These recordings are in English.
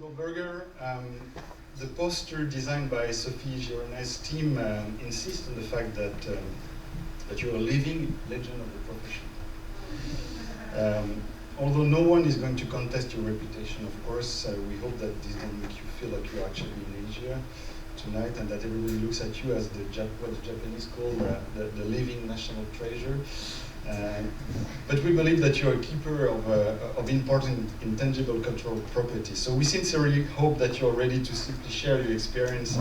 Goldberger. The poster designed by Sophie Gironet's team insists on the fact that you're a living legend of the profession. Although no one is going to contest your reputation, of course, we hope that this doesn't make you feel like you're actually in Asia tonight, and that everybody looks at you as what the Japanese call the living national treasure. But we believe that you're a keeper of important intangible cultural property. So we sincerely hope that you're ready to simply share your experience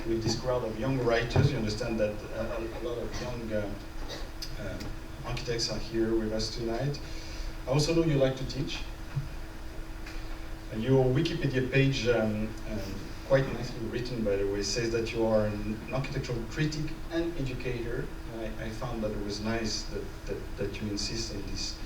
with this crowd of young writers. You understand that a lot of young architects are here with us tonight. I also know you like to teach. Your Wikipedia page, quite nicely written by the way, says that you are an architectural critic and educator. I found that it was nice that you insist on this,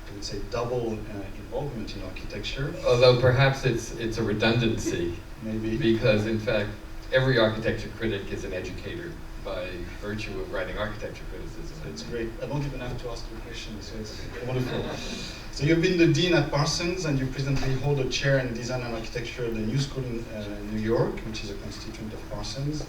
I would say, double involvement in architecture. Although perhaps it's a redundancy. Maybe. Because in fact, every architecture critic is an educator by virtue of writing architecture criticism. That's great. I don't even have to ask you questions, so it's wonderful. So you've been the dean at Parsons, and you presently hold a chair in design and architecture at the New School in New York, which is a constituent of Parsons.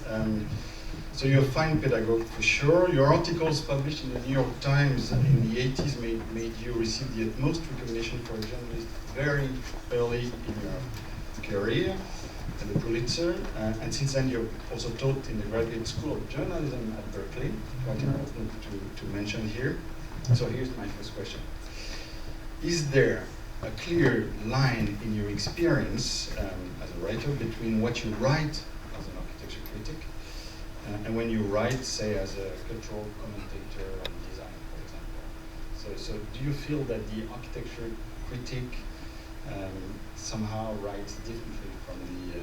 So you're a fine pedagogue for sure. Your articles published in the New York Times in the 80s made you receive the utmost recognition for a journalist very early in your career, and the Pulitzer. And since then you've also taught in the Graduate School of Journalism at Berkeley, quite important to mention here. So here's my first question. Is there a clear line in your experience as a writer between what you write as an architecture critic and when you write, say, as a cultural commentator on design, for example? So do you feel that the architecture critic somehow writes differently from the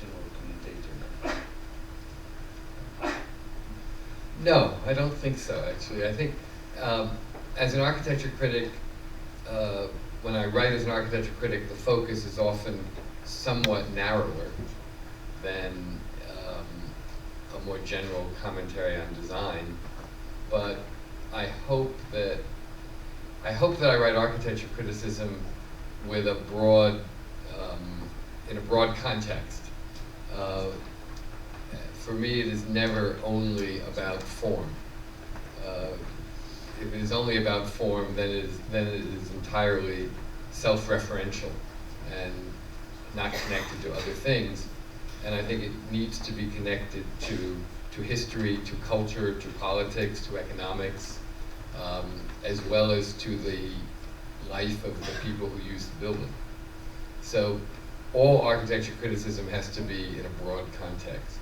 general commentator? No, I don't think so, actually. I think as an architecture critic, when I write as an architecture critic, the focus is often somewhat narrower than a more general commentary on design. But I hope that I write architecture criticism with a broad, in a broad context. For me, it is never only about form. If it is only about form, then it is entirely self-referential and not connected to other things. And I think it needs to be connected to history, to culture, to politics, to economics, as well as to the life of the people who use the building. So all architecture criticism has to be in a broad context.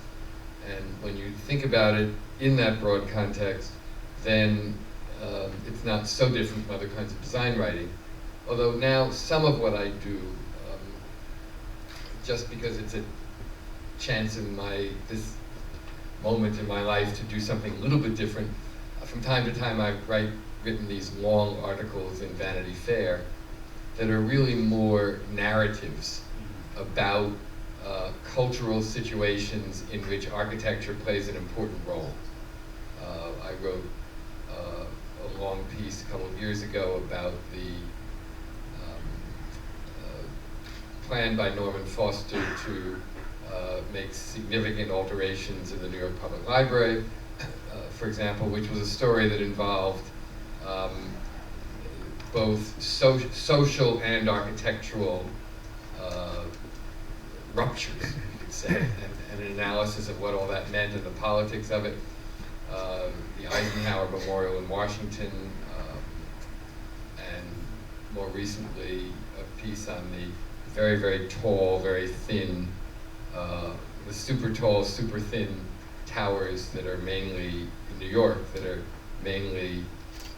And when you think about it in that broad context, then it's not so different from other kinds of design writing. Although now some of what I do, just because it's a chance in this moment in my life to do something a little bit different, from time to time I've written these long articles in Vanity Fair that are really more narratives about cultural situations in which architecture plays an important role. I wrote a long piece a couple of years ago about the plan by Norman Foster to make significant alterations in the New York Public Library, for example, which was a story that involved both social and architectural ruptures, you could say, and an analysis of what all that meant and the politics of it. The Eisenhower Memorial in Washington, and more recently a piece on the very, very tall, very thin, the super tall, super thin towers that are mainly in New York, that are mainly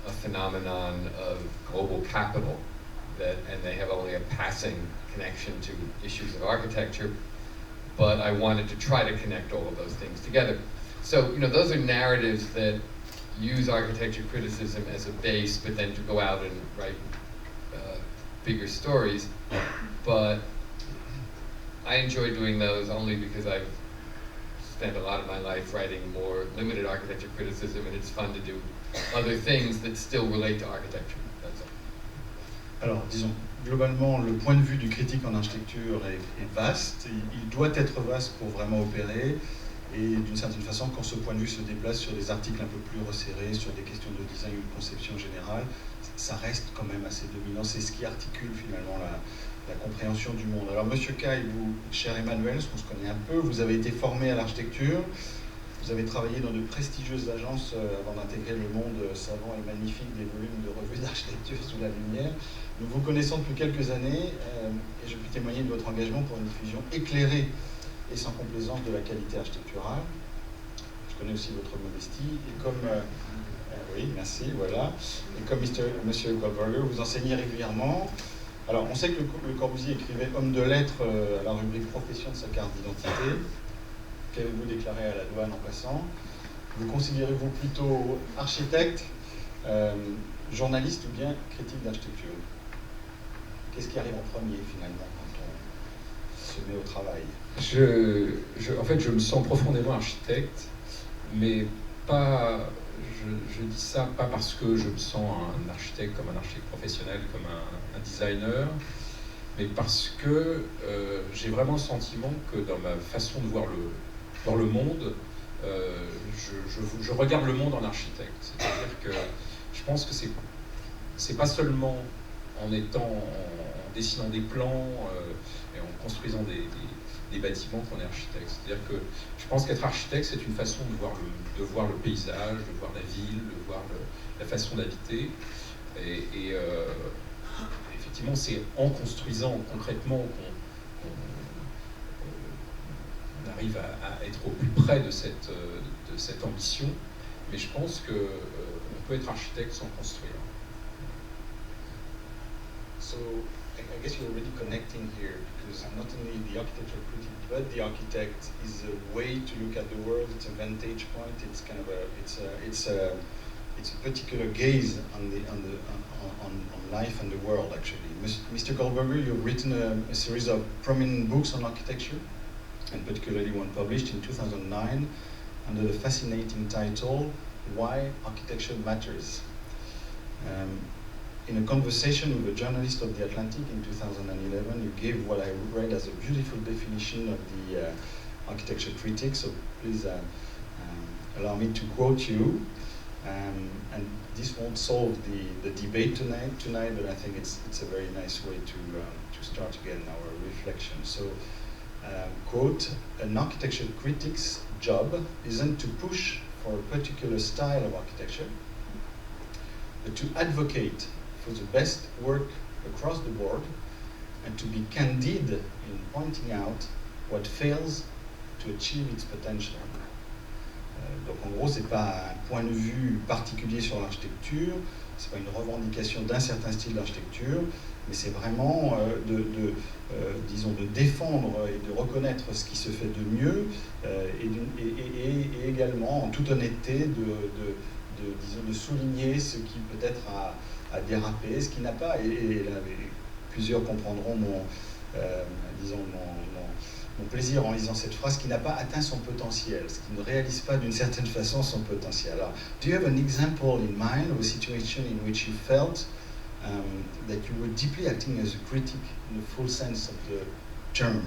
a phenomenon of global capital, and they have only a passing connection to issues of architecture, but I wanted to try to connect all of those things together. So, those are narratives that use architecture criticism as a base, but then to go out and write bigger stories. But I enjoy doing those only because I've spent a lot of my life writing more limited architecture criticism, and it's fun to do other things that still relate to architecture. That's all. Alors, disons, globalement, le point de vue du critique en architecture est vaste. Il doit être vaste pour vraiment opérer. Et d'une certaine façon, quand ce point de vue se déplace sur des articles un peu plus resserrés, sur des questions de design ou de conception générale, ça reste quand même assez dominant. C'est ce qui articule finalement la compréhension du monde. Alors, Monsieur Caille, vous, cher Emmanuel, parce qu'on se connaît un peu, vous avez été formé à l'architecture. Vous avez travaillé dans de prestigieuses agences avant d'intégrer le monde savant et magnifique des volumes de revues d'architecture sous la lumière. Nous vous connaissons depuis quelques années et je peux témoigner de votre engagement pour une diffusion éclairée et sans complaisance de la qualité architecturale. Je connais aussi votre modestie et comme... oui, merci, voilà. Et comme Monsieur Goldberger, vous enseignez régulièrement. Alors, on sait que le Corbusier écrivait homme de lettres à la rubrique profession de sa carte d'identité. Qu'avez-vous déclaré à la douane en passant? Vous considérez-vous plutôt architecte, journaliste ou bien critique d'architecture? Qu'est-ce qui arrive en premier finalement quand on se met au travail? En fait, je me sens profondément architecte, mais pas. Je dis ça pas parce que je me sens un architecte comme un architecte professionnel, comme un designer, mais parce que j'ai vraiment le sentiment que dans ma façon de voir dans le monde, je regarde le monde en architecte. C'est-à-dire que je pense que c'est pas seulement en dessinant des plans et en construisant des bâtiments qu'on est architecte. C'est-à-dire que je pense qu'être architecte, c'est une façon de voir le paysage, de voir la ville, de voir la façon d'habiter. Et effectivement, c'est en construisant concrètement qu'on arrive à être au plus près de cette ambition, mais je pense qu'on peut être architecte sans construire. So, I guess you're already connecting here, because not only the architectural critic, but the architect is a way to look at the world. It's a vantage point. It's kind of it's a particular gaze on life and the world. Actually, Mr. Goldberger, you've written a series of prominent books on architecture, and particularly one published in 2009 under the fascinating title "Why Architecture Matters." In a conversation with a journalist of The Atlantic in 2011, you gave what I read as a beautiful definition of the architecture critic, so please allow me to quote you. And this won't solve the debate tonight, but I think it's a very nice way to start again our reflection. So, quote, an architecture critic's job isn't to push for a particular style of architecture, but to advocate for the best work across the board and to be candid in pointing out what fails to achieve its potential. Donc en gros, c'est pas un point de vue particulier sur l'architecture, c'est pas une revendication d'un certain style d'architecture, mais c'est vraiment disons, de défendre et de reconnaître ce qui se fait de mieux et également en toute honnêteté disons, de souligner ce qui peut-être a dérapé, ce qui n'a pas, et là, plusieurs comprendront mon plaisir en lisant cette phrase, qui n'a pas atteint son potentiel, ce qui ne réalise pas d'une certaine façon son potentiel. Alors, do you have an example in mind of a situation in which you felt that you were deeply acting as a critic in the full sense of the term?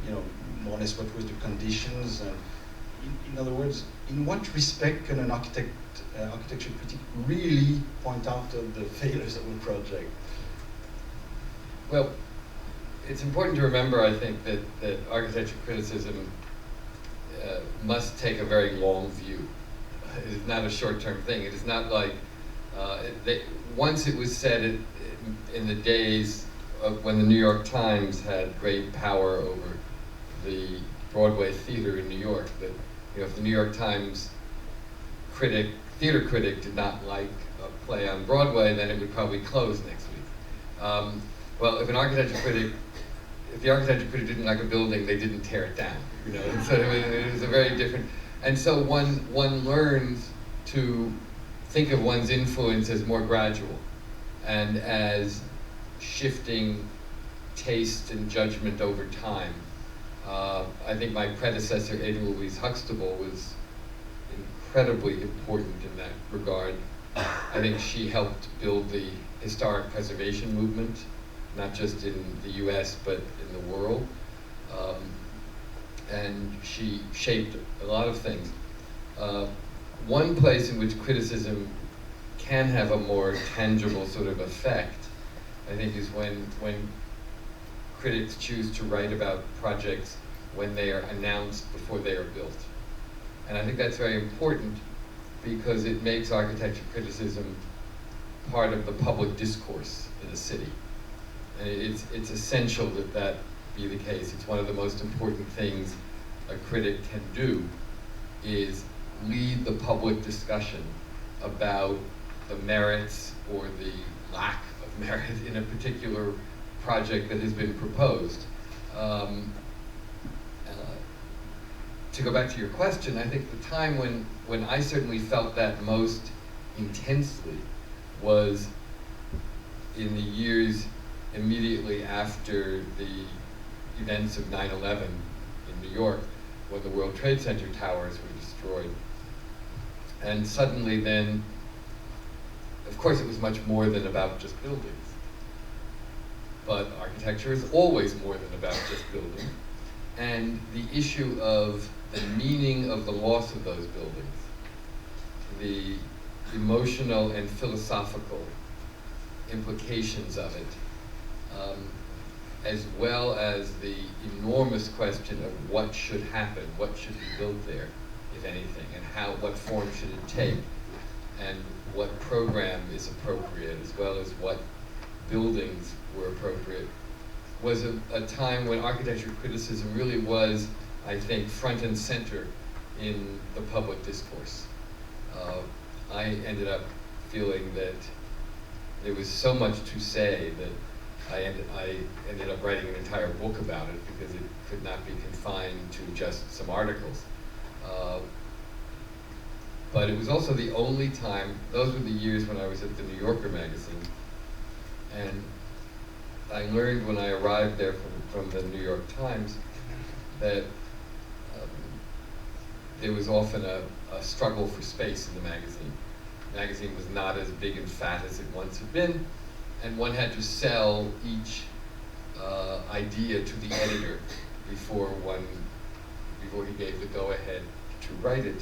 You know, more or less what was the conditions, and in other words, in what respect can an architecture critic really point out the failures of a project? Well, it's important to remember, I think, that architecture criticism must take a very long view. It is not a short-term thing. It is not like once it was said in the days of when the New York Times had great power over the Broadway theater in New York, that if the New York Times theater critic did not like a play on Broadway, then it would probably close next week. Well, if the architecture critic didn't like a building, they didn't tear it down. You know, and so it was a very different. And so one learns to think of one's influence as more gradual, and as shifting taste and judgment over time. I think my predecessor, Ada Louise Huxtable, was incredibly important in that regard. I think she helped build the historic preservation movement not just in the US, but in the world. And she shaped a lot of things. One place in which criticism can have a more tangible sort of effect, I think, is when critics choose to write about projects when they are announced before they are built. And I think that's very important because it makes architecture criticism part of the public discourse in a city. And it's essential that that be the case. It's one of the most important things a critic can do, is lead the public discussion about the merits or the lack of merit in a particular project that has been proposed. To go back to your question, I think the time when I certainly felt that most intensely was in the years immediately after the events of 9/11 in New York, when the World Trade Center towers were destroyed. And suddenly then, of course it was much more than about just buildings. But architecture is always more than about just buildings. And the issue of the meaning of the loss of those buildings, the emotional and philosophical implications of it, as well as the enormous question of what should happen, what should be built there, if anything, and what form should it take, and what program is appropriate, as well as what buildings were appropriate, was a time when architecture criticism really was, I think, front and center in the public discourse. I ended up feeling that there was so much to say that I ended up writing an entire book about it because it could not be confined to just some articles. But it was also the only time, those were the years when I was at the New Yorker magazine, and I learned when I arrived there from the New York Times that there was often a struggle for space in the magazine. The magazine was not as big and fat as it once had been, and one had to sell each idea to the editor before he gave the go-ahead to write it.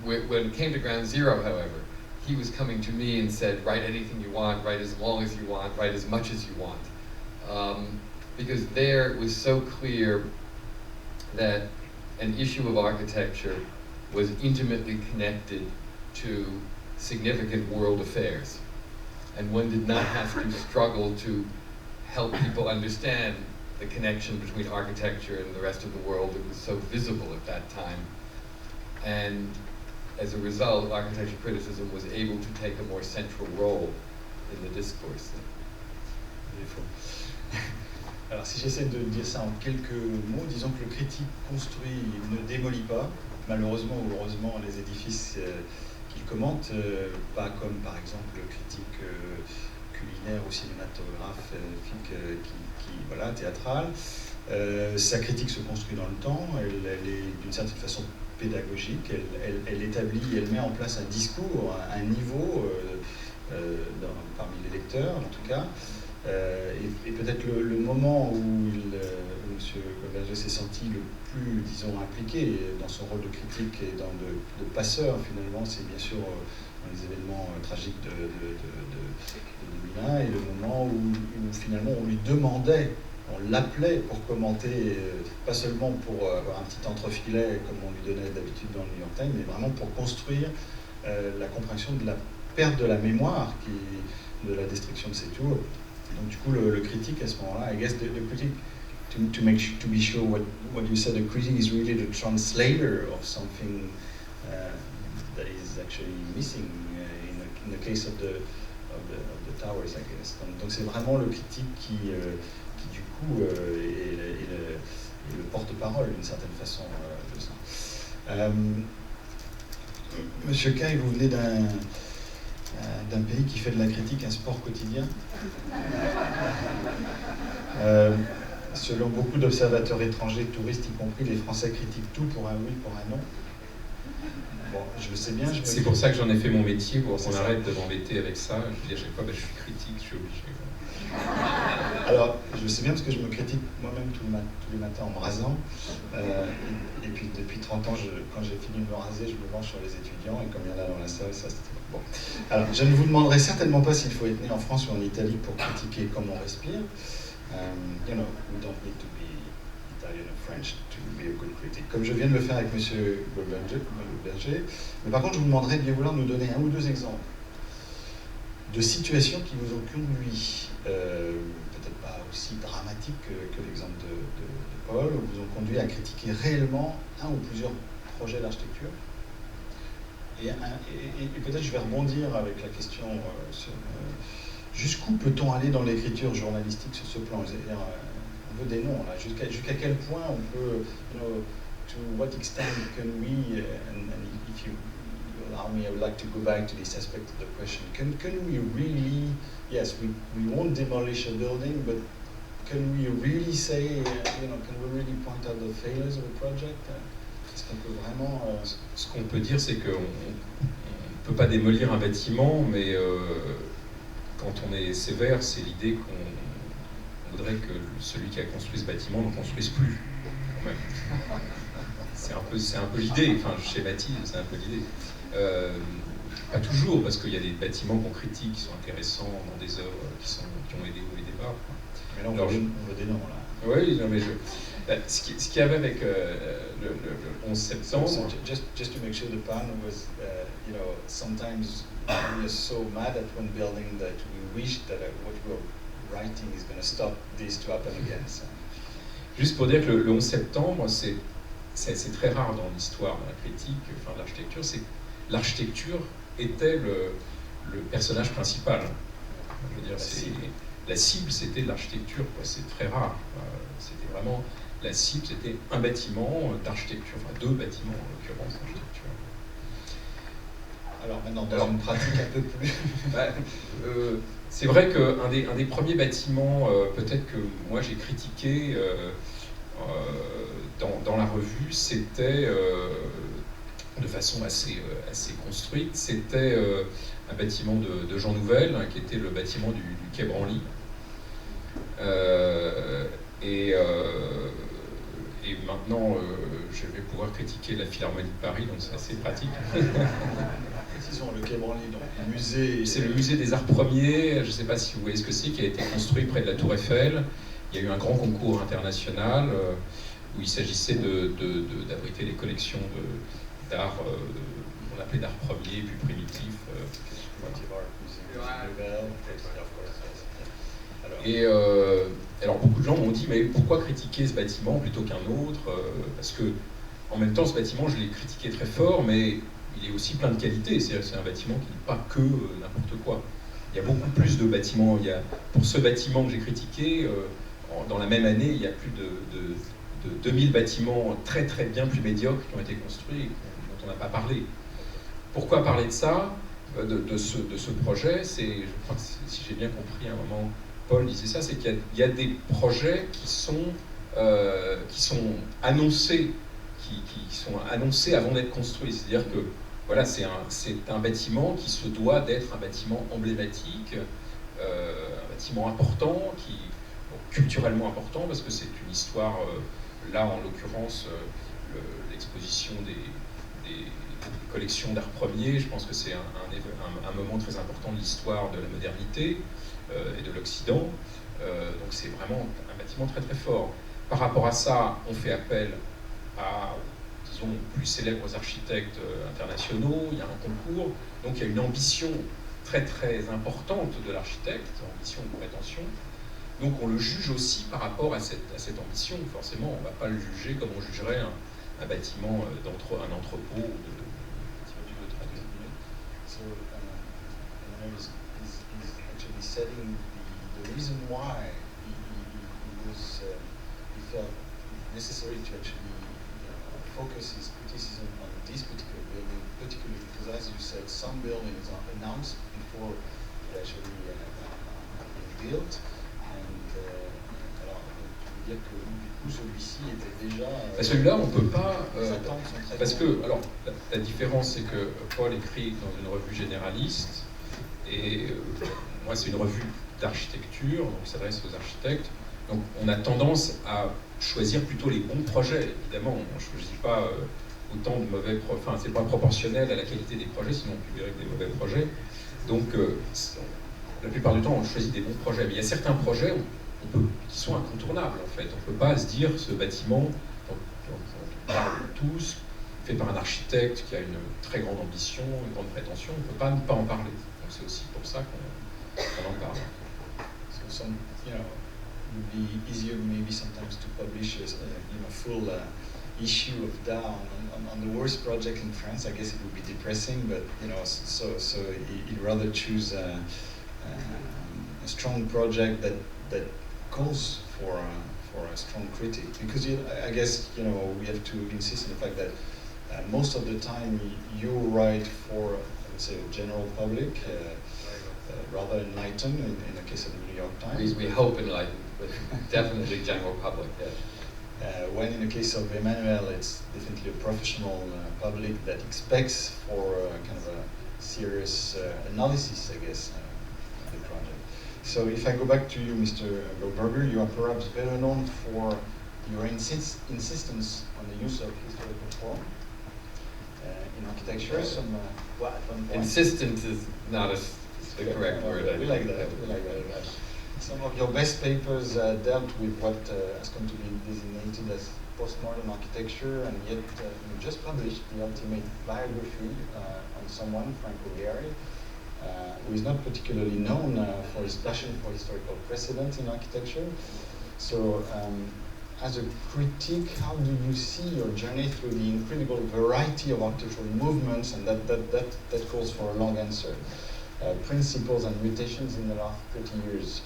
When it came to Ground Zero, however, he was coming to me and said, write anything you want, write as long as you want, write as much as you want. Because there it was so clear that an issue of architecture was intimately connected to significant world affairs. And one did not have to struggle to help people understand the connection between architecture and the rest of the world that was so visible at that time. And as a result, architecture criticism was able to take a more central role in the discourse. Alors si j'essaie de dire ça en quelques mots, disons que le critique construit, il ne démolit pas, malheureusement ou heureusement, les édifices qu'il commente, pas comme par exemple le critique culinaire ou cinématographique, voilà, théâtral. Sa critique se construit dans le temps, elle est d'une certaine façon pédagogique, elle établit, elle met en place un discours, un niveau parmi les lecteurs en tout cas. Et peut-être le moment où M. Goldberger s'est senti le plus, disons, impliqué dans son rôle de critique et de passeur, finalement, c'est bien sûr dans les événements tragiques de 2001, et le moment où finalement on lui demandait, on l'appelait pour commenter, pas seulement pour avoir un petit entrefilet comme on lui donnait d'habitude dans le New York Times, mais vraiment pour construire la compréhension de la perte de la mémoire, de la destruction de ces tours. Donc du coup, le critique à ce moment-là, I guess the critic, to be sure what you said, the critic is really the translator of something that is actually missing in the case of the towers, I guess. Donc c'est vraiment le critique qui du coup est le porte-parole d'une certaine façon de ça. Monsieur Caille, vous venez d'un pays qui fait de la critique un sport quotidien. Selon beaucoup d'observateurs étrangers, touristes y compris, les Français critiquent tout pour un oui, pour un non. Bon, je le sais bien. C'est pour ça que j'en ai fait mon métier, pour qu'on arrête de m'embêter avec ça. Je dis à chaque fois, je suis critique, je suis obligé. Alors, je le sais bien parce que je me critique moi-même tous les matins en me rasant. Et puis depuis 30 ans, quand j'ai fini de me raser, je me venge sur les étudiants. Et comme il y en a dans la salle, ça c'était bon. Alors, je ne vous demanderai certainement pas s'il faut être né en France ou en Italie pour critiquer comme on respire. You know, we don't need to be Italian or French to be a good critic. Comme je viens de le faire avec M. Goldberger. Mais par contre, je vous demanderai de bien vouloir nous donner un ou deux exemples de situations qui vous ont conduit, peut-être pas aussi dramatique que l'exemple de Paul, où vous ont conduit à critiquer réellement un ou plusieurs projets d'architecture. Et peut-être je vais rebondir avec la question sur jusqu'où peut-on aller dans l'écriture journalistique sur ce plan. C'est-à-dire, on veut des noms, là. Jusqu'à quel point on peut, you know, to what extent can we, and if you allow me, I would like to go back to this aspect of the question. Can we really, yes, we won't demolish a building, but can we really say, you know, can we really point out the failures of a project? Est-ce qu'on peut vraiment... Ce qu'on peut dire, c'est qu'on ne peut pas démolir un bâtiment, mais quand on est sévère, c'est l'idée qu'on voudrait que celui qui a construit ce bâtiment ne construise plus, quand même. C'est un peu l'idée, enfin je schématise, c'est un peu l'idée. Pas toujours, parce qu'il y a des bâtiments qu'on critique qui sont intéressants dans des œuvres qui ont aidé au départ. Mais là, on veut des noms, là. Oui, non, mais ce qu'il y avait avec le 11 septembre... So just to make sure the plan was, you know, sometimes we are so mad at one building that we wish that what we're writing is going to stop this to happen again. So. Juste pour dire que le 11 septembre, c'est très rare dans l'histoire de la critique, enfin de l'architecture, c'est que l'architecture était le personnage principal. Je veux dire, la cible, c'était l'architecture, c'est très rare. C'était vraiment, la cible, c'était un bâtiment d'architecture, enfin deux bâtiments en l'occurrence d'architecture. Alors maintenant, dans une pratique un peu plus... c'est vrai qu'un des premiers bâtiments, peut-être que moi j'ai critiqué dans la revue, c'était de façon assez construite, c'était un bâtiment de Jean Nouvel, hein, qui était le bâtiment du Quai Branly. Et maintenant, je vais pouvoir critiquer la Philharmonie de Paris, donc c'est assez pratique. Précisons, le Quai Branly, donc le musée... C'est le musée des Arts Premiers, je ne sais pas si vous voyez ce que c'est, qui a été construit près de la Tour Eiffel. Il y a eu un grand concours international où il s'agissait d'abriter les collections d'art, on appelait d'art premier, puis primitif. Et alors beaucoup de gens m'ont dit, mais pourquoi critiquer ce bâtiment plutôt qu'un autre? Parce que en même temps, ce bâtiment, je l'ai critiqué très fort, mais il est aussi plein de qualités. C'est-à-dire que c'est un bâtiment qui n'est pas que n'importe quoi. Il y a beaucoup plus de bâtiments. Pour ce bâtiment que j'ai critiqué, dans la même année, il y a plus de 2000 bâtiments très très bien plus médiocres qui ont été construits et dont on n'a pas parlé. Pourquoi parler de ça, de ce projet? Je crois que si j'ai bien compris à un moment, Paul disait ça, c'est qu'il y a des projets qui sont annoncés, qui sont annoncés avant d'être construits. C'est-à-dire que voilà, c'est un bâtiment qui se doit d'être un bâtiment emblématique, un bâtiment important, culturellement important, parce que c'est une histoire, là en l'occurrence, l'exposition des collections d'art premier, je pense que c'est un moment très important de l'histoire de la modernité et de l'Occident. Donc c'est vraiment un bâtiment très très fort. Par rapport à ça, on fait appel à, disons, plus célèbres architectes internationaux, il y a un concours, donc il y a une ambition très très importante de l'architecte, ambition ou prétention. Donc on le juge aussi par rapport à cette ambition. Forcément, on ne va pas le juger comme on jugerait un bâtiment, un entrepôt ou de traduire. So, he's actually setting the reason why he felt necessary to actually focus his criticism on this particular building, particularly because, as you said, some buildings are announced before they actually being built. And dire que du coup celui-ci était déjà... celui-là, on ne peut pas... les attentes sont très parce grandes. que, alors, la différence, c'est que Paul écrit dans une revue généraliste, et moi, c'est une revue d'architecture, donc il s'adresse aux architectes. Donc, on a tendance à choisir plutôt les bons projets. Évidemment, on ne choisit pas autant de mauvais projets. Enfin, c'est pas proportionnel à la qualité des projets, sinon on publierait que des mauvais projets. Donc, la plupart du temps, on choisit des bons projets. Mais il y a certains projets qui sont incontournables, en fait. On ne peut pas se dire, ce bâtiment, dont on parle tous, fait par un architecte qui a une très grande ambition, une grande prétention, on ne peut pas ne pas en parler. Donc, c'est aussi pour ça qu'on en parle. So it would be easier maybe sometimes to publish a full issue of down on the worst project in France. I guess it would be depressing, but so you'd rather choose a strong project that calls for a strong critic, because I guess we have to insist on the fact that most of the time you write for, I would say, a general public, rather enlightened in the case of the New York Times. We hope enlightened, but definitely general public, yes. When in the case of Emmanuel, it's definitely a professional public that expects for kind of a serious analysis, I guess, of the project. So if I go back to you, Mr. Goldberger, you are perhaps better known for your insistence on the use of historical form in architecture. At one point. Insistence is not the correct word. We like that. Some of your best papers dealt with what has come to be designated as postmodern architecture, and yet you just published the ultimate biography on someone, Franco Gehry, who is not particularly known for his passion for historical precedent in architecture. So, as a critic, how do you see your journey through the incredible variety of architectural movements, and that calls for a long answer? Principles and mutations in the last 30 years.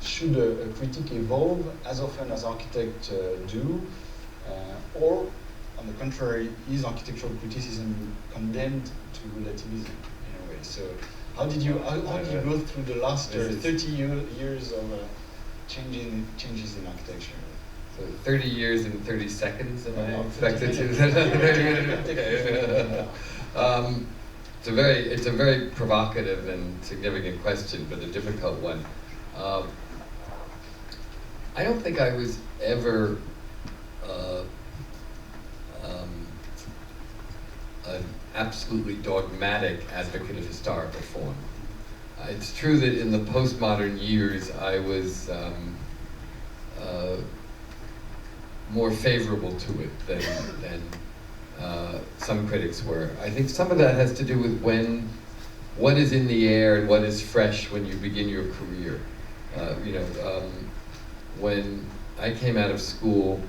Should a critic evolve as often as architects do, or, on the contrary, is architectural criticism condemned to relativism in a way? So, how did you go through the last 30 years of changes in architecture? So 30 years in 30 seconds, am I expected to? It's a very provocative and significant question, but a difficult one. I don't think I was ever an absolutely dogmatic advocate of historical form. It's true that in the postmodern years I was more favorable to it than some critics were. I think some of that has to do with what is in the air and what is fresh when you begin your career. When I came out of school,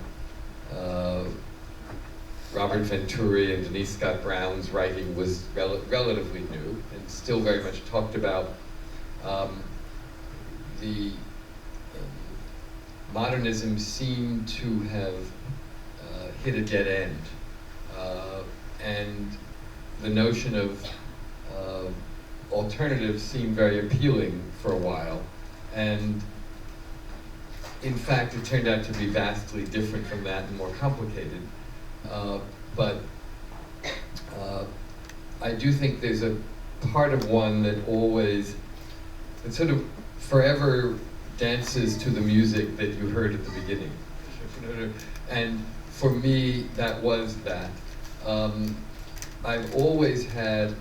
Robert Venturi and Denise Scott Brown's writing was relatively new and still very much talked about. The modernism seemed to have hit a dead end, and the notion of alternatives seemed very appealing for a while, and in fact it turned out to be vastly different from that and more complicated. But I do think there's a part of one that sort of forever dances to the music that you heard at the beginning. And for me, that was that. I've always had,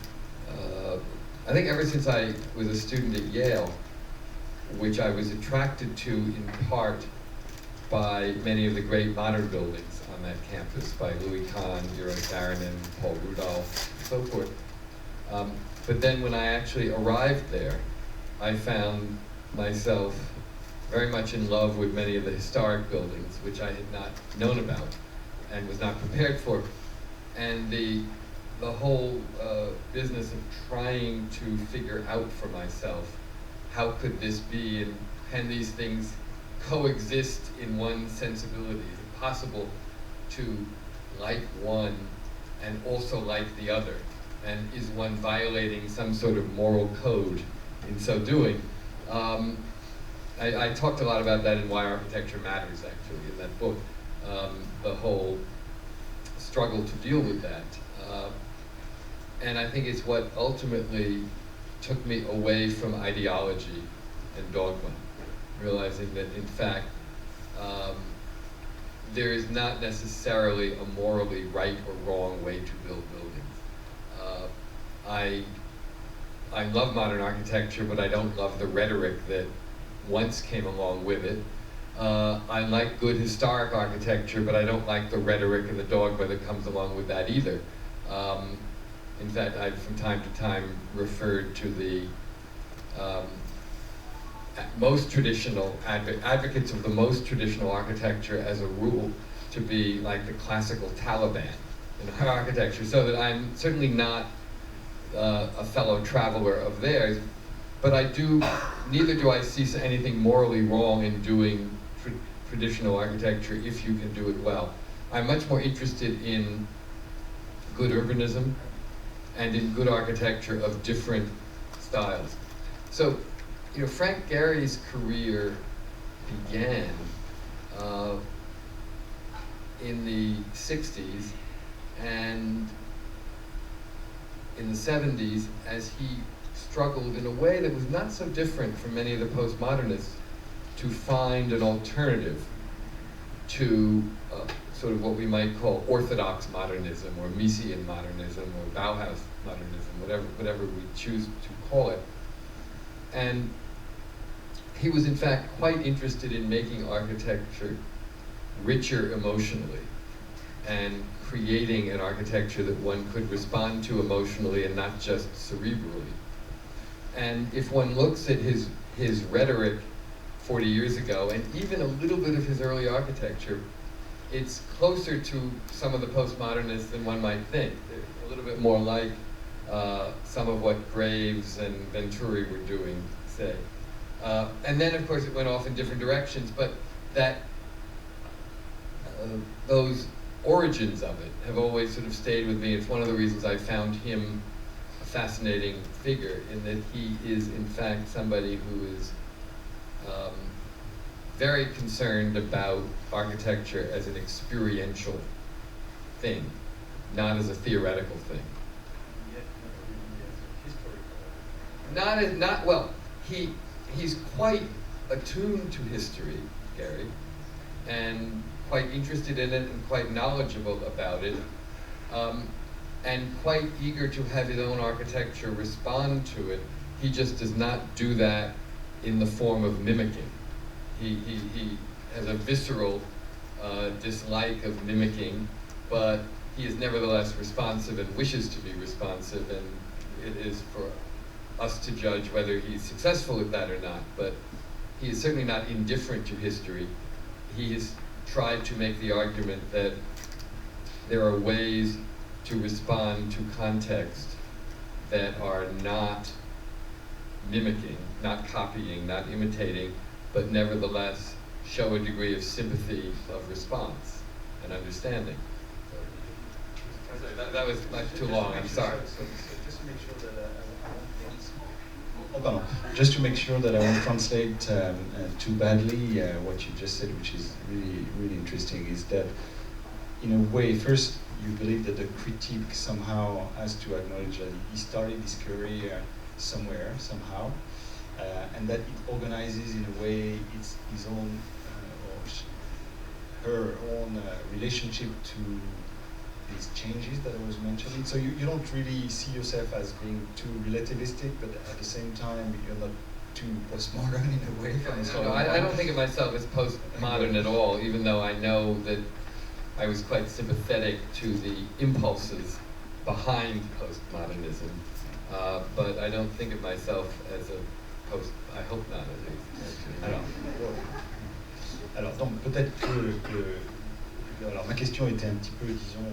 I think ever since I was a student at Yale, which I was attracted to in part by many of the great modern buildings on that campus, by Louis Kahn, Eero Saarinen, Paul Rudolph, and so forth. But then when I actually arrived there, I found myself very much in love with many of the historic buildings, which I had not known about and was not prepared for. And the whole business of trying to figure out for myself, how could this be, and can these things coexist in one sensibility? Is it possible to like one and also like the other? And is one violating some sort of moral code in so doing? I talked a lot about that in Why Architecture Matters, actually, in that book, the whole struggle to deal with that. And I think it's what ultimately took me away from ideology and dogma, realizing that, in fact, there is not necessarily a morally right or wrong way to build buildings. I love modern architecture, but I don't love the rhetoric that once came along with it. I like good historic architecture, but I don't like the rhetoric and the dogma that comes along with that either. In fact, I've from time to time referred to the most traditional advocates of the most traditional architecture as a rule to be like the classical Taliban in architecture, so that I'm certainly not a fellow traveler of theirs, but neither do I see anything morally wrong in doing traditional architecture if you can do it well. I'm much more interested in good urbanism and in good architecture of different styles. So, you know, Frank Gehry's career began in the 60s and in the 70s as he struggled in a way that was not so different from many of the postmodernists to find an alternative to sort of what we might call orthodox modernism or Miesian modernism or Bauhaus modernism, whatever we choose to call it. And he was in fact quite interested in making architecture richer emotionally and creating an architecture that one could respond to emotionally and not just cerebrally. And if one looks at his rhetoric 40 years ago, and even a little bit of his early architecture, it's closer to some of the postmodernists than one might think. They're a little bit more like some of what Graves and Venturi were doing, say. And then, of course, it went off in different directions, but that those origins of it have always sort of stayed with me. It's one of the reasons I found him a fascinating figure, in that he is, in fact, somebody who is very concerned about architecture as an experiential thing, not as a theoretical thing. He's quite attuned to history, Gehry, and quite interested in it and quite knowledgeable about it, and quite eager to have his own architecture respond to it. He just does not do that in the form of mimicking. He has a visceral dislike of mimicking, but he is nevertheless responsive and wishes to be responsive, and it is for us to judge whether he's successful at that or not. But he is certainly not indifferent to history. He has tried to make the argument that there are ways to respond to context that are not mimicking, not copying, not imitating, but nevertheless show a degree of sympathy, of response, and understanding. That was much too long, I'm sorry. So just to make sure that just to make sure that I won't translate too badly what you just said, which is really, really interesting, is that in a way, first, you believe that the critique somehow has to acknowledge that he started his career somewhere, somehow, and that it organizes in a way his own or her own relationship to these changes that I was mentioning. So you don't really see yourself as being too relativistic, but at the same time, you're not too postmodern in a way. No, I don't think of myself as postmodern at all, even though I know that I was quite sympathetic to the impulses behind postmodernism, but I don't think of myself as a I hope not, at least. Alors donc peut-être que alors ma question était un petit peu, disons,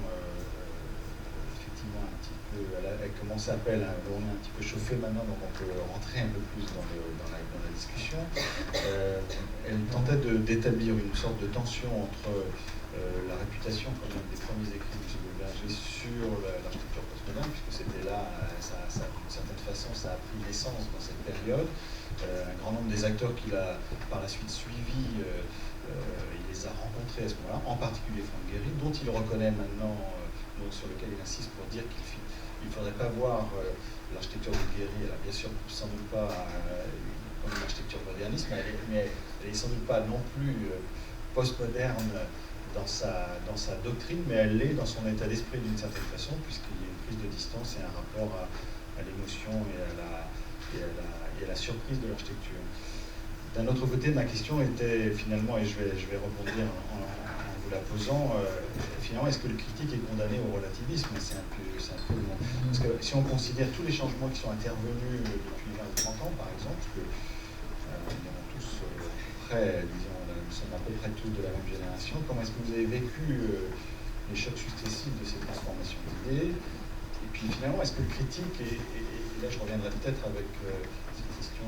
effectivement un petit peu, elle commence à appeler, on est un petit peu chauffé maintenant, donc on peut rentrer un peu plus dans la discussion. Elle tentait d'établir une sorte de tension entre la réputation quand même des premiers écrits de M. Goldberger sur l'architecture postmoderne, puisque c'était là, d'une certaine façon, ça a pris naissance dans cette période. Un grand nombre des acteurs qu'il a par la suite suivis, il les a rencontrés à ce moment-là, en particulier Franck Gehry, dont il reconnaît maintenant, donc sur lequel il insiste pour dire qu'il ne faudrait pas voir l'architecture de Gehry, elle a bien sûr sans doute pas comme une architecture moderniste, mais elle est sans doute pas non plus postmoderne dans sa doctrine, mais elle l'est dans son état d'esprit d'une certaine façon, puisqu'il y a une prise de distance et un rapport à l'émotion et à la surprise de l'architecture. D'un autre côté, ma question était finalement, et je vais rebondir en vous la posant, finalement, est-ce que le critique est condamné au relativisme? C'est un peu le monde. Parce que si on considère tous les changements qui sont intervenus depuis 20 ou 30 ans, par exemple, parce que nous avons tous près, disons, nous sommes à peu près tous de la même génération, comment est-ce que vous avez vécu les chocs successifs de ces transformations d'idées? Et puis finalement, est-ce que le critique, et là je reviendrai peut-être avec cette question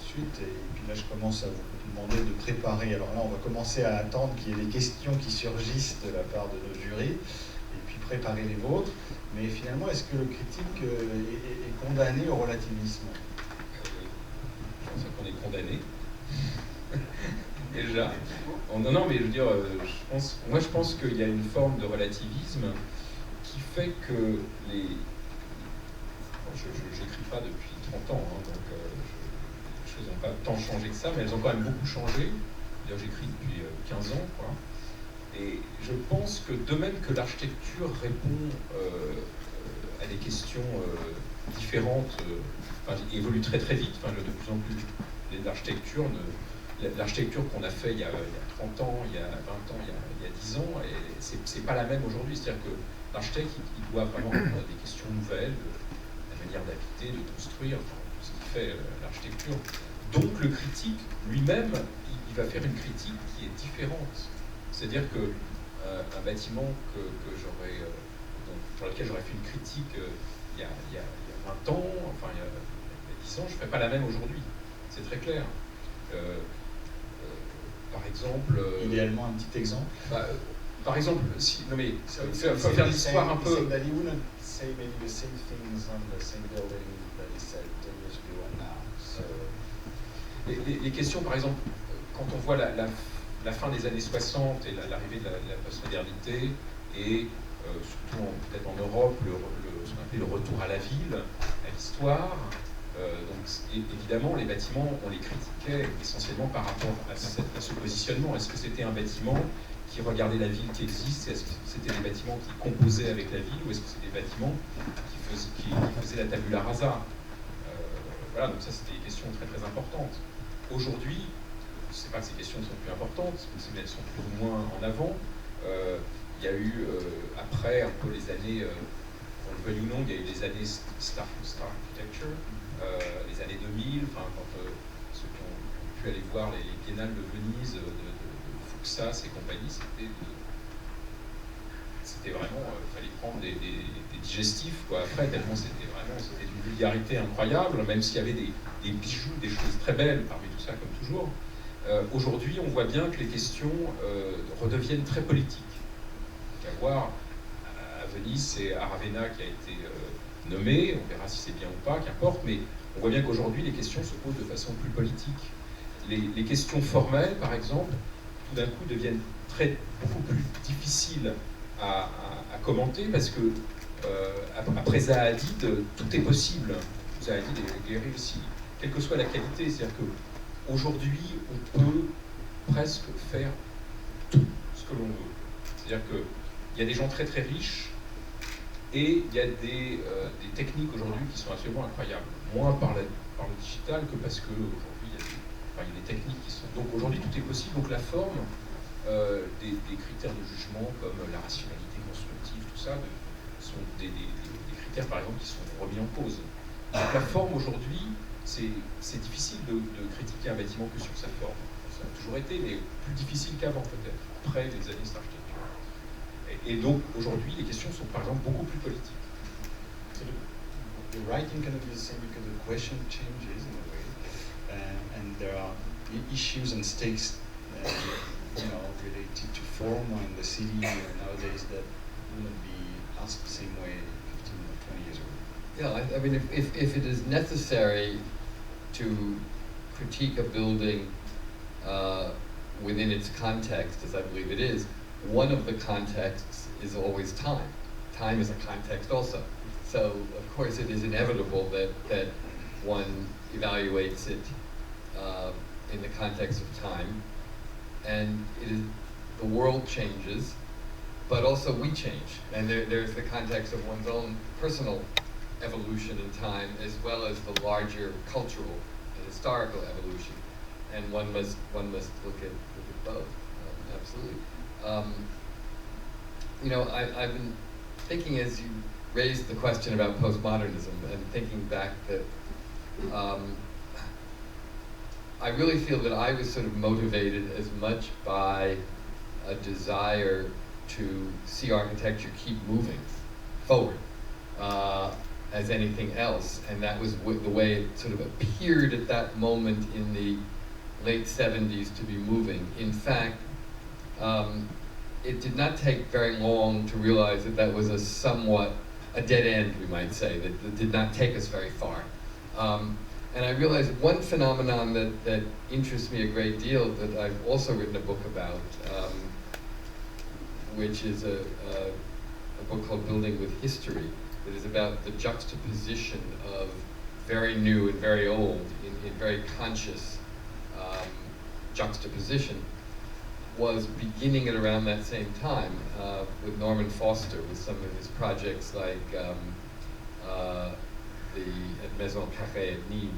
ensuite, et puis là je commence à vous demander de préparer, alors là on va commencer à attendre qu'il y ait des questions qui surgissent de la part de nos jurys, et puis préparer les vôtres, mais finalement est-ce que le critique est condamné au relativisme? Je pense qu'on est condamné. Déjà. Non, mais je veux dire, je pense qu'il y a une forme de relativisme qui fait que les... Je n'écris pas depuis 30 ans, hein, donc les choses n'ont pas tant changé que ça, mais elles ont quand même beaucoup changé. D'ailleurs, j'écris depuis 15 ans, quoi. Et je pense que de même que l'architecture répond à des questions différentes, évolue très très vite, de plus en plus, l'architecture qu'on a fait il y a 30 ans, il y a 20 ans, il y a 10 ans, c'est pas la même aujourd'hui. C'est-à-dire que l'architecte, il doit vraiment répondre à des questions nouvelles, la manière d'habiter, de construire, tout ce qui fait l'architecture. Donc le critique, lui-même, il va faire une critique qui est différente. C'est-à-dire que un bâtiment sur lequel j'aurais fait une critique il y a 20 ans, enfin il y a 10 ans, je ne ferais pas la même aujourd'hui. C'est très clair. Par exemple... Idéalement, un petit exemple. Par exemple, il faut faire l'histoire un peu... Les questions, par exemple, quand on voit la fin des années 60 et l'arrivée de la postmodernité, et surtout peut-être en Europe, ce qu'on appelait le retour à la ville, à l'histoire, donc évidemment, les bâtiments, on les critiquait essentiellement par rapport à ce positionnement. Est-ce que c'était un bâtiment qui regardait la ville qui existe? Est-ce que c'était des bâtiments qui composaient avec la ville, ou est-ce que c'était des bâtiments qui faisaient la tabula rasa? Voilà, donc ça, c'était des questions très très importantes. Aujourd'hui, je ne sais pas que ces questions sont plus importantes, mais elles sont plus ou moins en avant. Il y a eu, après, un peu les années, on le veuille ou non, il y a eu les années Star Architecture, les années 2000, quand ceux qui ont pu aller voir les biennales de Venise, de Fuxas et compagnie, c'était vraiment, il fallait prendre des digestifs, quoi, après, tellement c'était d'une vulgarité incroyable, même s'il y avait des bijoux, des choses très belles parmi tout ça, comme toujours. Aujourd'hui, on voit bien que les questions redeviennent très politiques. Donc, à voir, à Venise, c'est Aravena qui a été nommé, on verra si c'est bien ou pas, qu'importe, mais on voit bien qu'aujourd'hui, les questions se posent de façon plus politique. Les questions formelles, par exemple, tout d'un coup deviennent beaucoup plus difficiles à commenter, parce que après Zahadid, tout est possible. Zahadid et Gehry aussi, quelle que soit la qualité, c'est-à-dire qu'aujourd'hui, on peut presque faire tout ce que l'on veut. C'est-à-dire qu'il y a des gens très très riches, et il y a des techniques aujourd'hui qui sont absolument incroyables. Moins par le digital que parce qu'aujourd'hui, il y a des techniques qui sont... Donc aujourd'hui, tout est possible. Donc la forme, des critères de jugement comme la rationalité constructive, tout ça, sont des critères, par exemple, qui sont remis en cause. Donc la forme, aujourd'hui, c'est difficile de critiquer un bâtiment que sur sa forme. Ça a toujours été, mais plus difficile qu'avant, peut-être, après les années d'architecture. Et donc, aujourd'hui, les questions sont, par exemple, beaucoup plus politiques. So the writing cannot be the same because the question changes in a way, and there are issues and stakes related to form in the city nowadays that wouldn't be asked the same way 15 or 20 years ago? Yeah, I mean, if it is necessary to critique a building within its context, as I believe it is, one of the contexts is always time. Time is a context also. So, of course, it is inevitable that one evaluates it in the context of time. And the world changes, but also we change. And there's the context of one's own personal evolution in time, as well as the larger cultural and historical evolution. And one must look at both, absolutely. I've been thinking as you raised the question about postmodernism, and thinking back that I really feel that I was sort of motivated as much by a desire to see architecture keep moving forward as anything else, and that was the way it sort of appeared at that moment in the late 70s to be moving. In fact, it did not take very long to realize that that was a dead end, we might say, that did not take us very far. And I realized one phenomenon that interests me a great deal, that I've also written a book about, which is a book called Building with History, that is about the juxtaposition of very new and very old in very conscious juxtaposition, was beginning at around that same time with Norman Foster, with some of his projects like at Maison at Nîmes,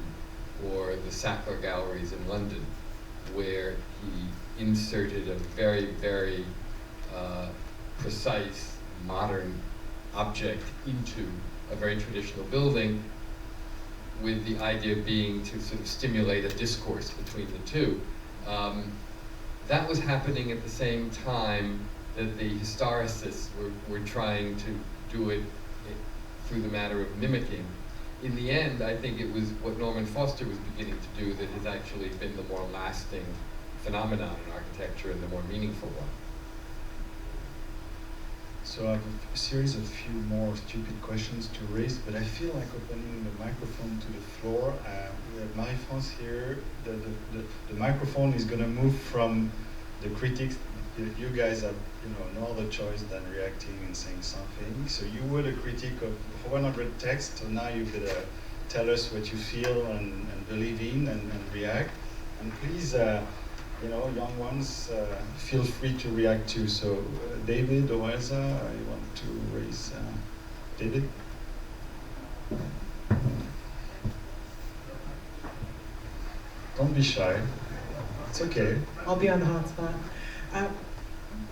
or the Sackler Galleries in London, where he inserted a very, very precise, modern object into a very traditional building, with the idea being to sort of stimulate a discourse between the two. That was happening at the same time that the historicists were trying to do it through the matter of mimicking. In the end, I think it was what Norman Foster was beginning to do that has actually been the more lasting phenomenon in architecture and the more meaningful one. So I have a series of few more stupid questions to raise, but I feel like opening the microphone to the floor. We have Marie-France here. The microphone is going to move from the critics. You guys have no other choice than reacting and saying something. So you were the critic of 100 texts, so now you could tell us what you feel and believe in and react. And please, young ones, feel free to react too. So David or Elsa, you want to raise David? Don't be shy. It's okay. I'll be on the hot spot.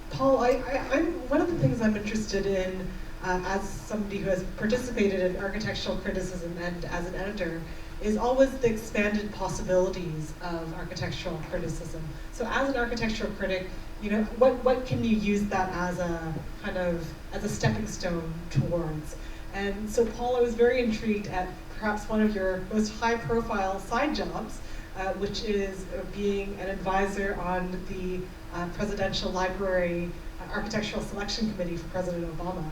Paul, I'm one of the things I'm interested in as somebody who has participated in architectural criticism and as an editor is always the expanded possibilities of architectural criticism. So as an architectural critic, what can you use that as a kind of as a stepping stone towards? And so Paul, I was very intrigued at perhaps one of your most high-profile side jobs, which is being an advisor on the Presidential Library Architectural Selection Committee for President Obama.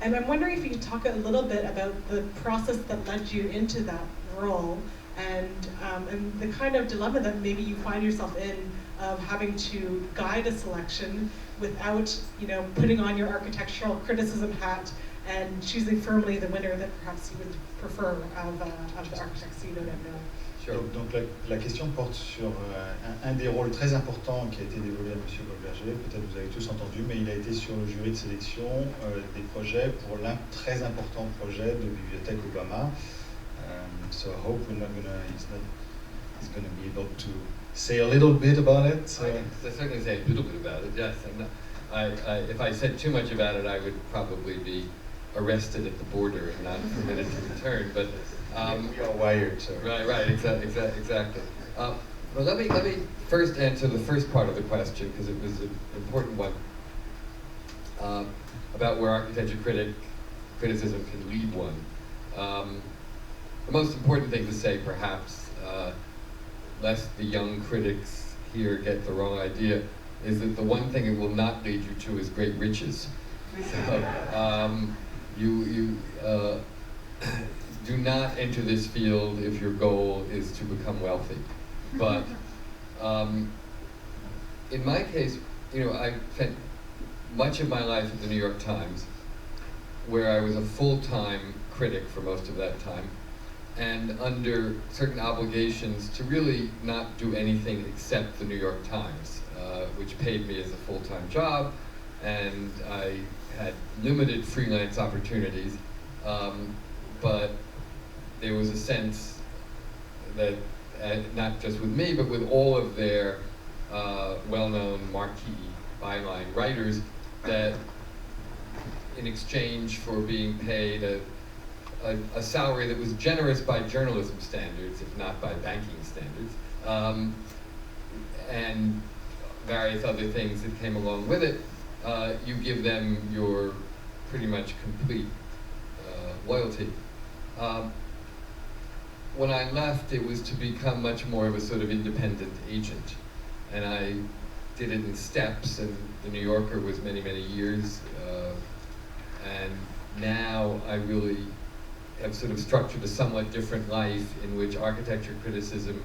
And I'm wondering if you could talk a little bit about the process that led you into that role and the kind of dilemma that maybe you find yourself in of having to guide a selection without, putting on your architectural criticism hat and choosing firmly the winner that perhaps you would prefer of the architects you don't know. Sure. Donc la question porte sur un des rôles très importants qui a été dévolé à M. Goldberger, peut-être vous avez tous entendu, mais il a été sur le jury de sélection des projets pour l'un très important projet de Bibliothèque Obama. So I hope he's going to be able to say a little bit about it. I can certainly say a little bit about it, yes. If I said too much about it, I would probably be arrested at the border and not permitted to return. But we are wired, so. Right, exactly. Well, let me first answer the first part of the question, because it was an important one, about where architecture criticism can lead one. The most important thing to say, perhaps, lest the young critics here get the wrong idea, is that the one thing it will not lead you to is great riches. So you do not enter this field if your goal is to become wealthy. But in my case, I spent much of my life at the New York Times, where I was a full-time critic for most of that time, and under certain obligations to really not do anything except the New York Times, which paid me as a full-time job, and I had limited freelance opportunities, but there was a sense that, not just with me, but with all of their well-known marquee byline writers, that in exchange for being paid a salary that was generous by journalism standards, if not by banking standards, and various other things that came along with it, you give them your pretty much complete loyalty. When I left, it was to become much more of a sort of independent agent, and I did it in steps, and the New Yorker was many, many years, and now I really have sort of structured a somewhat different life in which architecture criticism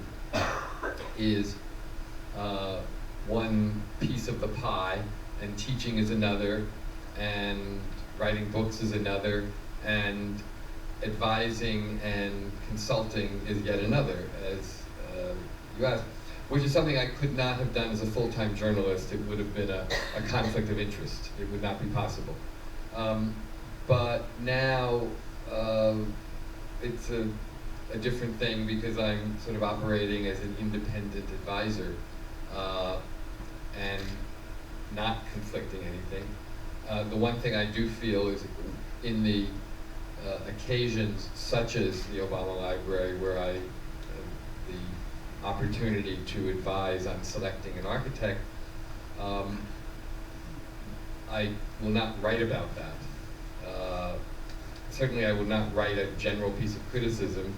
is one piece of the pie, and teaching is another, and writing books is another, and advising and consulting is yet another, as you asked, which is something I could not have done as a full-time journalist. It would have been a conflict of interest. It would not be possible. But now it's a different thing because I'm sort of operating as an independent advisor and not conflicting anything. The one thing I do feel is in the occasions such as the Obama Library, where I have the opportunity to advise on selecting an architect, I will not write about that. Certainly I will not write a general piece of criticism.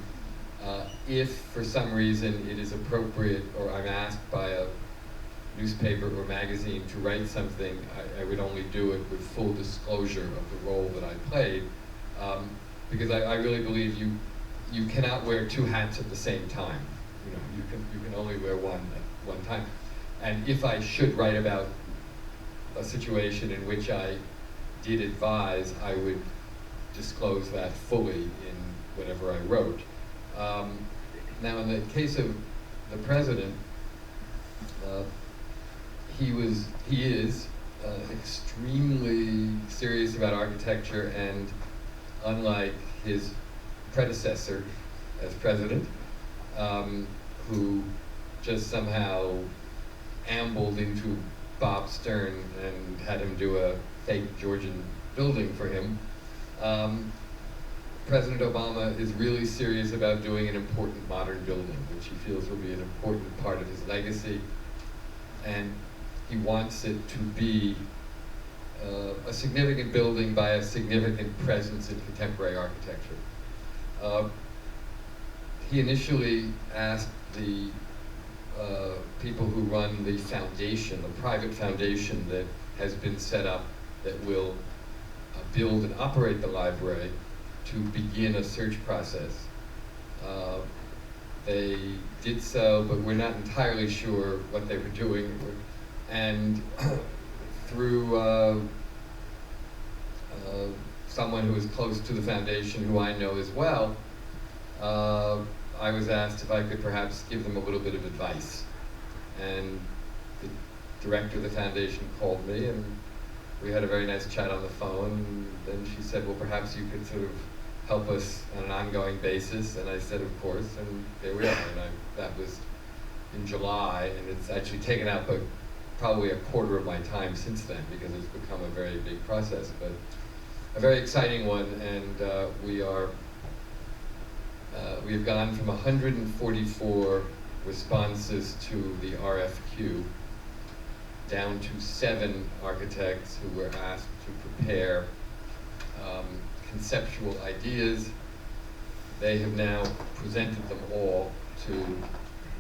If for some reason it is appropriate, or I'm asked by a newspaper or magazine to write something, I would only do it with full disclosure of the role that I played, because I really believe you cannot wear two hats at the same time. You can only wear one at one time. And if I should write about a situation in which I did advise, I would disclose that fully in whatever I wrote. Now, in the case of the president, he is extremely serious about architecture, and unlike his predecessor as president, who just somehow ambled into Bob Stern and had him do a fake Georgian building for him, President Obama is really serious about doing an important modern building, which he feels will be an important part of his legacy, and he wants it to be a significant building by a significant presence in contemporary architecture. He initially asked the people who run the foundation, the private foundation that has been set up that will build and operate the library, to begin a search process. They did so, but we're not entirely sure what they were doing. And through someone who is close to the foundation, who I know as well, I was asked if I could perhaps give them a little bit of advice. And the director of the foundation called me, and we had a very nice chat on the phone, and then she said, well, perhaps you could sort of help us on an ongoing basis, and I said, of course, and there we are. And that was in July, and it's actually taken out probably a quarter of my time since then, because it's become a very big process, but a very exciting one, and we've gone from 144 responses to the RFQ down to 7 architects who were asked to prepare conceptual ideas. They have now presented them all to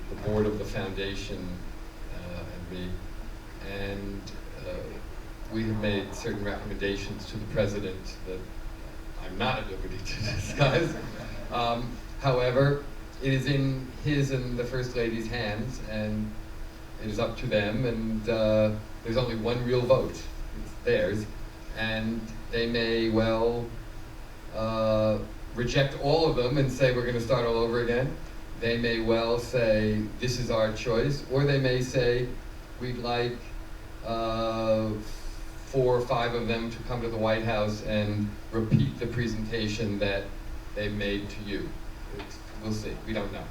the board of the foundation and me, and we have made certain recommendations to the president that I'm not at liberty to discuss. However, it is in his and the First Lady's hands, and it is up to them, and there's only one real vote. It's theirs, and they may well reject all of them and say we're going to start all over again. They may well say this is our choice, or they may say we'd like 4 or 5 of them to come to the White House and repeat the presentation that they made to you. We'll see. We don't know.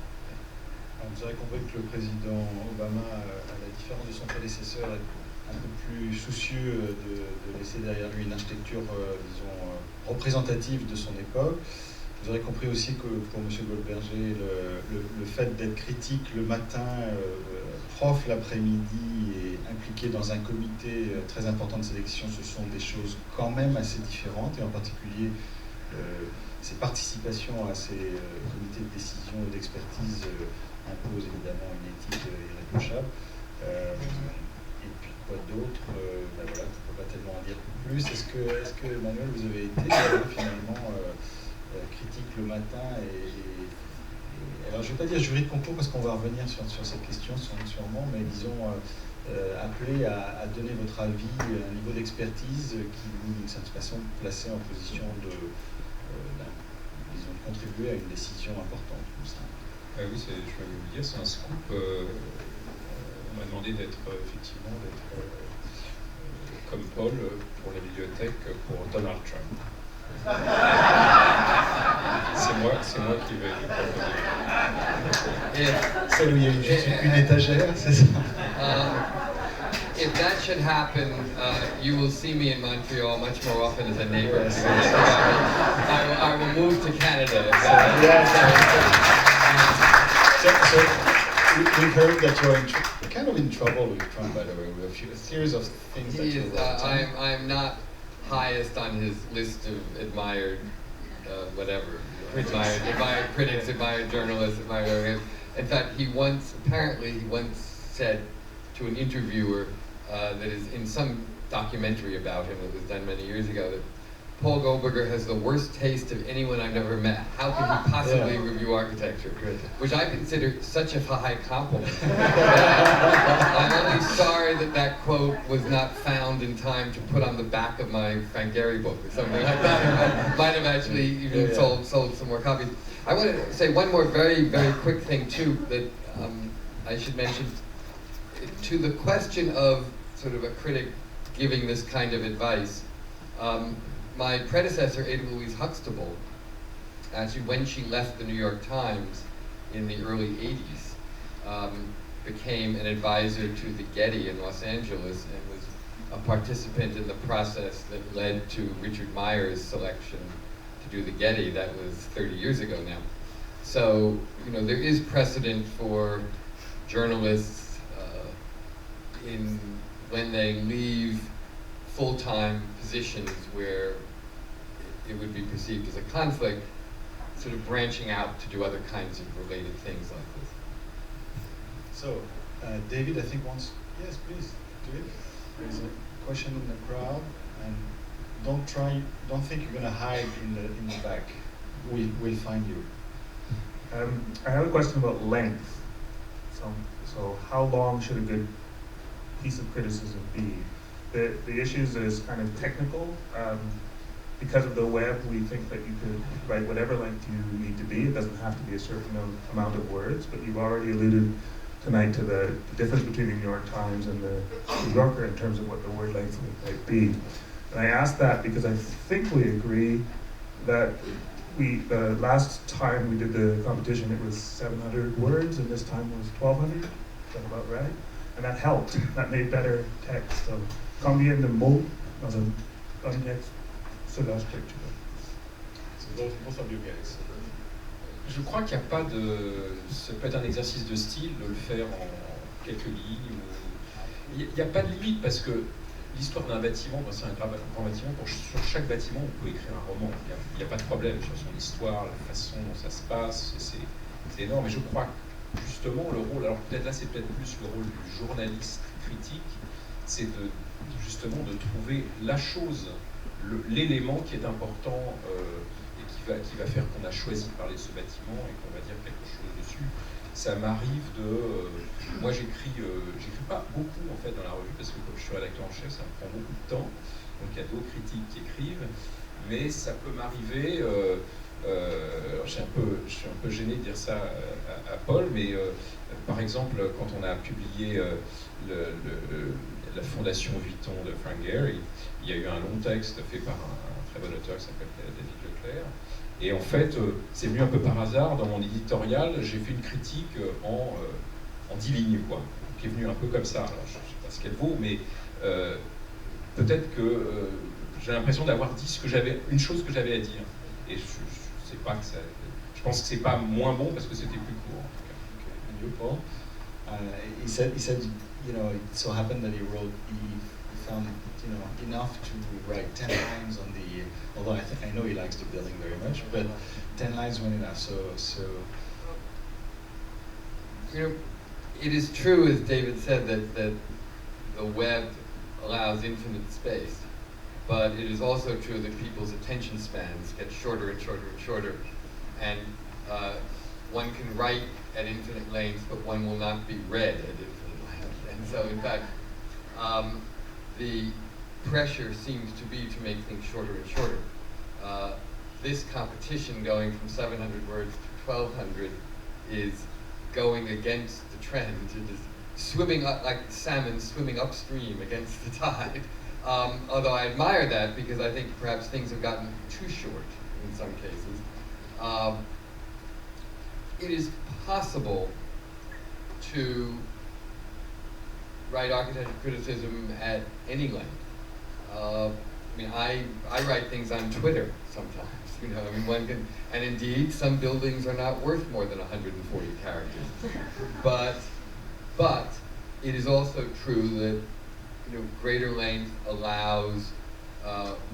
Vous aurez compris que le président Obama, à la différence de son prédécesseur, est un peu plus soucieux de laisser derrière lui une architecture, disons, représentative de son époque. Vous aurez compris aussi que pour M. Goldberger, le fait d'être critique le matin, prof l'après-midi et impliqué dans un comité très important de sélection, ce sont des choses quand même assez différentes, et en particulier ces participations à ces comités de décision et d'expertise imposent évidemment une éthique irréprochable. Et puis quoi d'autre, ben voilà, je ne peux pas tellement en dire plus. Est-ce que Emmanuel, vous avez été finalement critique le matin alors je ne vais pas dire jury de concours parce qu'on va revenir sur cette question sûrement, mais disons appelé à donner votre avis, un niveau d'expertise qui vous d'une certaine façon placé en position de disons, contribuer à une décision importante comme ça. Oui, je vais vous dire, c'est un scoop. On m'a demandé effectivement d'être comme Paul pour la bibliothèque pour Donald Trump. C'est moi qui vais le proposer. Celle où il y a une étagère, c'est ça. If that should happen, you will see me in Montreal much more often as a neighbor. Yes. I will move to Canada. So we've heard that you're kind of in trouble with Trump, by the way. We have a series of things that you wrote. I'm not highest on his list of admired, whatever, admired critics, admired journalists, admired. In fact, he once said to an interviewer that is in some documentary about him that was done many years ago that Paul Goldberger has the worst taste of anyone I've ever met. How can he possibly review architecture? Which I consider such a high compliment. I'm only sorry that quote was not found in time to put on the back of my Frank Gehry book or something like that. I might have actually even sold some more copies. I want to say one more very, very quick thing too that I should mention. To the question of sort of a critic giving this kind of advice, my predecessor, Ada Louise Huxtable, actually when she left the New York Times in the early 80s, became an advisor to the Getty in Los Angeles and was a participant in the process that led to Richard Meyer's selection to do the Getty. That was 30 years ago now. So, you know, there is precedent for journalists when they leave full-time positions where it would be perceived as a conflict, sort of branching out to do other kinds of related things like this. So, David, I think wants, yes, please, do it. There's a question in the crowd, and don't think you're going to hide in the back. We'll find you. I have a question about length. So how long should a good piece of criticism be? The issues is kind of technical. Because of the web, we think that you could write whatever length you need to be. It doesn't have to be a certain amount of words, but you've already alluded tonight to the difference between the New York Times and the New Yorker in terms of what the word length might be. And I ask that because I think we agree that the last time we did the competition, it was 700 words, and this time was 1,200. Is that about right? And that helped. That made better text. So, combien de mots dans un texte cela structure? So both of you guys. Je crois qu'il n'y a pas de... Ça peut être un exercice de style de le faire en quelques lignes. Il n'y a pas de limite parce que l'histoire d'un bâtiment, c'est un grand bâtiment, sur chaque bâtiment on peut écrire un roman. Il n'y a pas de problème sur son histoire, la façon dont ça se passe, c'est énorme. Et je crois que justement le rôle, alors peut-être là c'est peut-être plus le rôle du journaliste critique, c'est justement de trouver la chose, l'élément qui est important et qui va faire qu'on a choisi de parler de ce bâtiment et qu'on va dire quelque chose dessus. Ça m'arrive moi j'écris pas beaucoup en fait dans la revue, parce que comme je suis rédacteur en chef, ça me prend beaucoup de temps, donc il y a d'autres critiques qui écrivent, mais ça peut m'arriver, je suis un peu gêné de dire ça à Paul, mais par exemple quand on a publié la fondation Vuitton de Frank Gehry, il y a eu un long texte fait par un très bon auteur qui s'appelle David Leclerc. Et en fait, c'est venu un peu par hasard, dans mon éditorial, j'ai fait une critique en 10 lignes, quoi, qui est venue un peu comme ça. Alors, je ne sais pas ce qu'elle vaut, mais peut-être que j'ai l'impression d'avoir dit une chose que j'avais à dire. Et je sais pas que ça... Je pense que c'est pas moins bon parce que c'était plus court, en tout cas. Okay. And you, Paul? He said, you know, it so happened that he found, you know, enough to write 10 lines on the, although I know he likes the building very much, but 10 lines went enough, so. You know, it is true, as David said, that the web allows infinite space, but it is also true that people's attention spans get shorter and shorter and shorter, and one can write at infinite length, but one will not be read at infinite length. And so, in fact, the pressure seems to be to make things shorter and shorter. This competition going from 700 words to 1,200 is going against the trend. It is swimming up like salmon swimming upstream against the tide. Although I admire that because I think perhaps things have gotten too short in some cases. It is possible to write architecture criticism at any length. I mean, I write things on Twitter sometimes, you know, I mean, one can, and indeed, some buildings are not worth more than 140 characters. But it is also true that, you know, greater length allows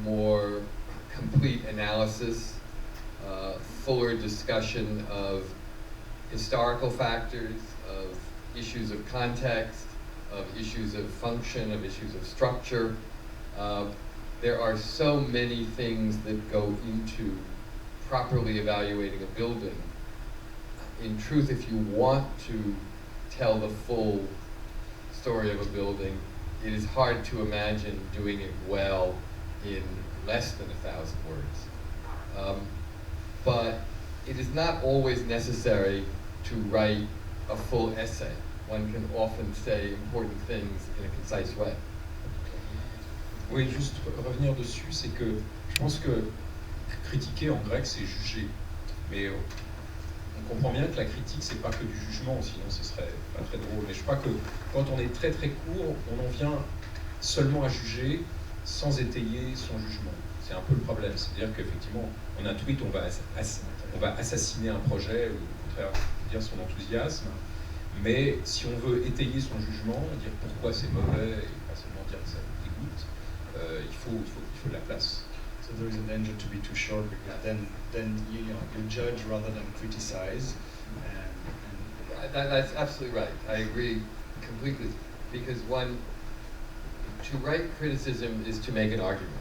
more complete analysis, fuller discussion of historical factors, of issues of context, of issues of function, of issues of structure. There are so many things that go into properly evaluating a building. In truth, if you want to tell the full story of a building, it is hard to imagine doing it well in less than 1,000 words. But it is not always necessary to write a full essay. One can often say important things in a concise way. Oui, juste revenir dessus, c'est que je pense que critiquer en grec, c'est juger. Mais on comprend bien que la critique, c'est pas que du jugement, sinon ce serait pas très drôle. Mais je crois que quand on est très très court, on en vient seulement à juger sans étayer son jugement. C'est un peu le problème. C'est-à-dire qu'effectivement, en un tweet, on va assassiner un projet, ou au contraire dire son enthousiasme. Mais si on veut étayer son jugement, dire pourquoi c'est mauvais, et pas seulement dire que ça dégoûte, il faut de la place. So there is a danger to be too short because then you judge rather than criticize. That's absolutely right. I agree completely, because to write criticism is to make an argument.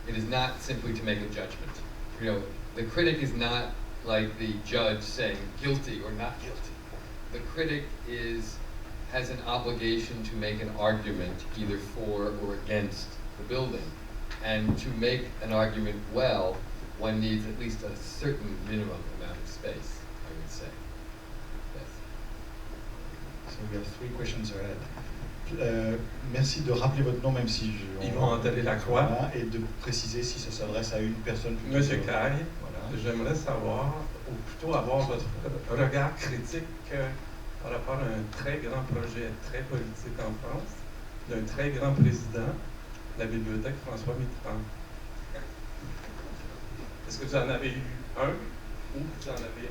It is not simply to make a judgment. You know, the critic is not like the judge saying guilty or not guilty. The critic has an obligation to make an argument either for or against the building. And to make an argument well, one needs at least a certain minimum amount of space, I would say. Yes. So we have 3 questions ahead. Merci de rappeler votre nom, même si Yvan Lacroix. Voilà, et de préciser si ça s'adresse à une personne. Monsieur Caille, voilà. J'aimerais savoir, ou plutôt avoir votre regard critique par rapport à un très grand projet très politique en France, d'un très grand président, la bibliothèque François Mitterrand. Est-ce que vous en avez eu un ou vous en avez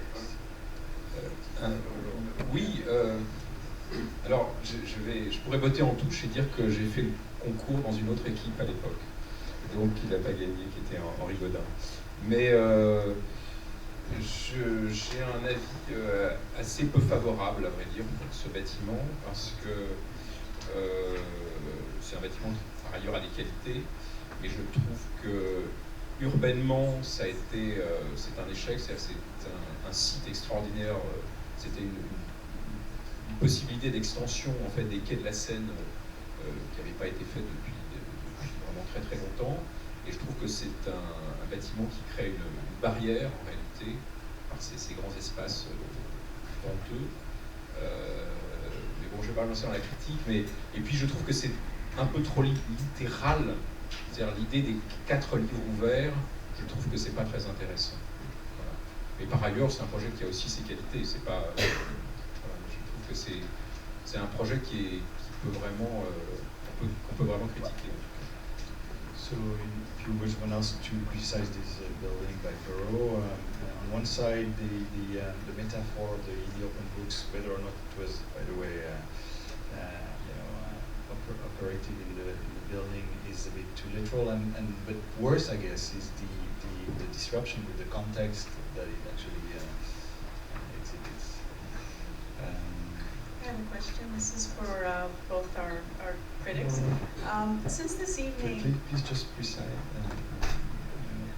un? Oui, alors je pourrais botter en touche et dire que j'ai fait le concours dans une autre équipe à l'époque, donc il n'a pas gagné, qui était Henri Gaudin. Mais J'ai un avis assez peu favorable, à vrai dire, pour ce bâtiment, parce que c'est un bâtiment qui, par ailleurs, a des qualités, mais je trouve que urbainement, c'est un échec, c'est un site extraordinaire, c'était une possibilité d'extension en fait, des quais de la Seine qui n'avait pas été faite depuis vraiment très très longtemps, et je trouve que c'est un bâtiment qui crée une barrière en réalité, par ces grands espaces venteux. Mais bon, je ne vais pas lancer dans la critique, et puis je trouve que c'est un peu trop littéral, c'est-à-dire l'idée des 4 livres ouverts, je trouve que c'est pas très intéressant. Voilà. Mais par ailleurs, c'est un projet qui a aussi ses qualités, c'est pas... voilà, je trouve que c'est un projet qui peut vraiment, qu'on peut vraiment critiquer. So, if you were someone else to criticize this building by Perrault, on one side, the metaphor of the open books, whether or not it was, by the way, operated in the building, is a bit too literal. But worse, I guess, is the disruption with the context that it actually exhibits. I have a question. This is for both our critics. Since this evening... Please just preside.